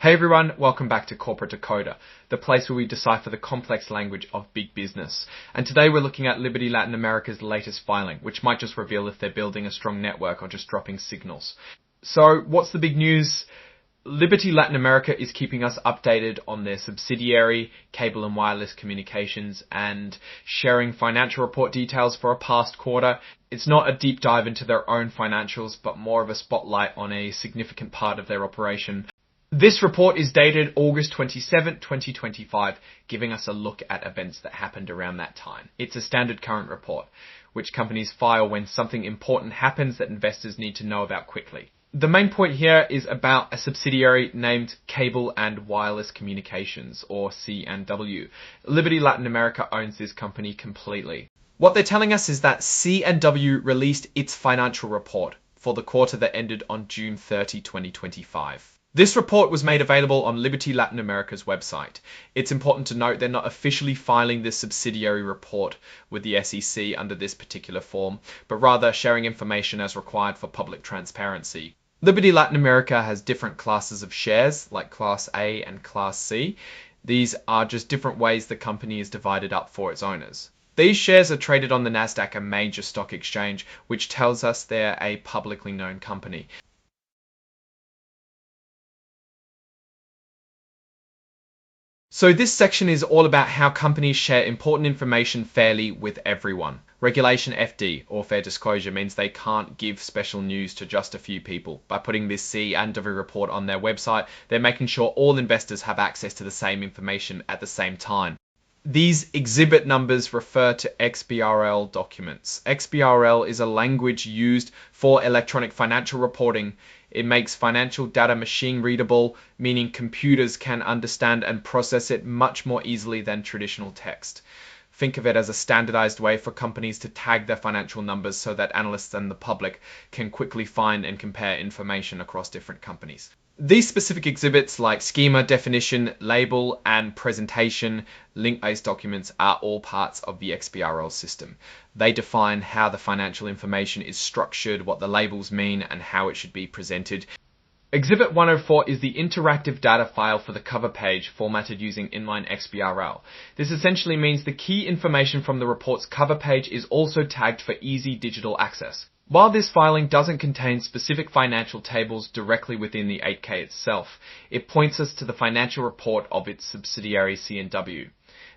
Hey everyone, welcome back to Corporate Decoder, the place where we decipher the complex language of big business. And today we're looking at Liberty Latin America's latest filing, which might just reveal if they're building a strong network or just dropping signals. So what's the big news? Liberty Latin America is keeping us updated on their subsidiary, Cable and Wireless Communications, and sharing financial report details for a past quarter. It's not a deep dive into their own financials, but more of a spotlight on a significant part of their operation. This report is dated August 27, 2025, giving us a look at events that happened around that time. It's a standard current report, which companies file when something important happens that investors need to know about quickly. The main point here is about a subsidiary named Cable and Wireless Communications, or C&W. Liberty Latin America owns this company completely. What they're telling us is that C&W released its financial report for the quarter that ended on June 30, 2025. This report was made available on Liberty Latin America's website. It's important to note they're not officially filing this subsidiary report with the SEC under this particular form, but rather sharing information as required for public transparency. Liberty Latin America has different classes of shares, like Class A and Class C. These are just different ways the company is divided up for its owners. These shares are traded on the Nasdaq, a major stock exchange, which tells us they're a publicly known company. So this section is all about how companies share important information fairly with everyone. Regulation FD, or fair disclosure, means they can't give special news to just a few people. By putting this C&W report on their website, they're making sure all investors have access to the same information at the same time. These exhibit numbers refer to XBRL documents. XBRL is a language used for electronic financial reporting. It makes financial data machine readable, meaning computers can understand and process it much more easily than traditional text. Think of it as a standardized way for companies to tag their financial numbers so that analysts and the public can quickly find and compare information across different companies. These specific exhibits like schema, definition, label, and presentation, link-based documents are all parts of the XBRL system. They define how the financial information is structured, what the labels mean, and how it should be presented. Exhibit 104 is the interactive data file for the cover page formatted using inline XBRL. This essentially means the key information from the report's cover page is also tagged for easy digital access. While this filing doesn't contain specific financial tables directly within the 8K itself, it points us to the financial report of its subsidiary C&W.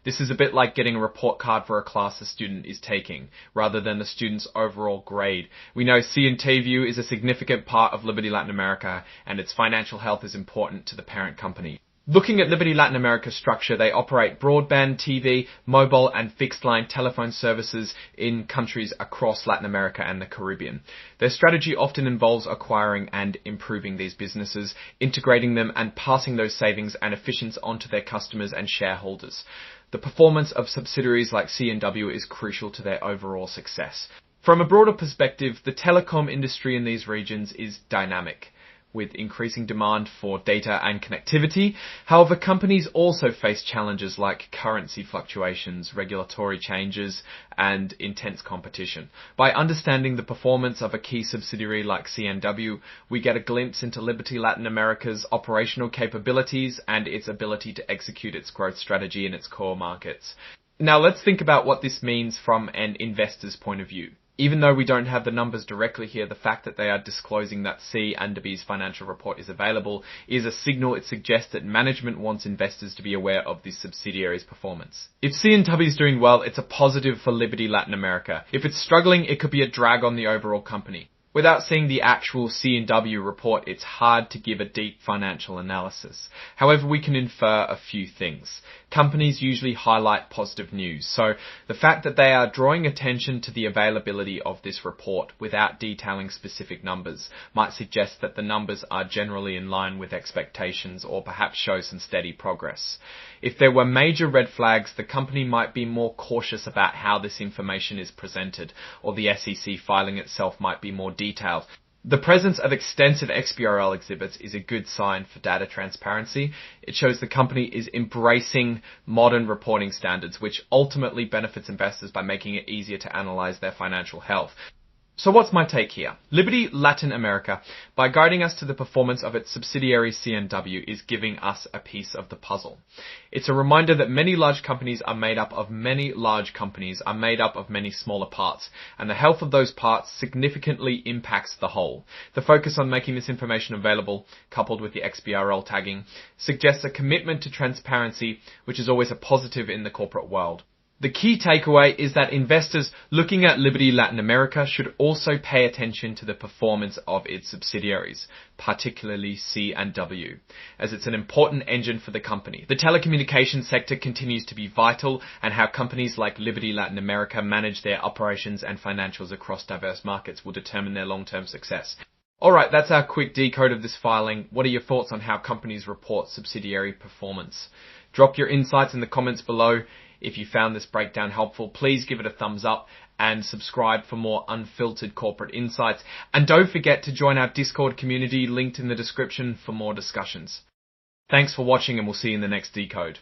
This is a bit like getting a report card for a class a student is taking, rather than the student's overall grade. We know C&W is a significant part of Liberty Latin America, and its financial health is important to the parent company. Looking at Liberty Latin America's structure, they operate broadband, TV, mobile and fixed line telephone services in countries across Latin America and the Caribbean. Their strategy often involves acquiring and improving these businesses, integrating them and passing those savings and efficiencies onto their customers and shareholders. The performance of subsidiaries like C&W is crucial to their overall success. From a broader perspective, the telecom industry in these regions is dynamic, with increasing demand for data and connectivity. However, companies also face challenges like currency fluctuations, regulatory changes, and intense competition. By understanding the performance of a key subsidiary like C&W, we get a glimpse into Liberty Latin America's operational capabilities and its ability to execute its growth strategy in its core markets. Now let's think about what this means from an investor's point of view. Even though we don't have the numbers directly here, the fact that they are disclosing that C&W's financial report is available is a signal. It suggests that management wants investors to be aware of this subsidiary's performance. If C&W is doing well, it's a positive for Liberty Latin America. If it's struggling, it could be a drag on the overall company. Without seeing the actual C&W report, it's hard to give a deep financial analysis. However, we can infer a few things. Companies usually highlight positive news, so the fact that they are drawing attention to the availability of this report without detailing specific numbers might suggest that the numbers are generally in line with expectations or perhaps show some steady progress. If there were major red flags, the company might be more cautious about how this information is presented, or the SEC filing itself might be more detailed. The presence of extensive XBRL exhibits is a good sign for data transparency. It shows the company is embracing modern reporting standards, which ultimately benefits investors by making it easier to analyze their financial health. So what's my take here? Liberty Latin America, by guiding us to the performance of its subsidiary CNW, is giving us a piece of the puzzle. It's a reminder that many large companies are made up of many smaller parts, and the health of those parts significantly impacts the whole. The focus on making this information available, coupled with the XBRL tagging, suggests a commitment to transparency, which is always a positive in the corporate world. The key takeaway is that investors looking at Liberty Latin America should also pay attention to the performance of its subsidiaries, particularly C&W, as it's an important engine for the company. The telecommunications sector continues to be vital, and how companies like Liberty Latin America manage their operations and financials across diverse markets will determine their long-term success. Alright, that's our quick decode of this filing. What are your thoughts on how companies report subsidiary performance? Drop your insights in the comments below. If you found this breakdown helpful, please give it a thumbs up and subscribe for more unfiltered corporate insights. And don't forget to join our Discord community linked in the description for more discussions. Thanks for watching, and we'll see you in the next decode.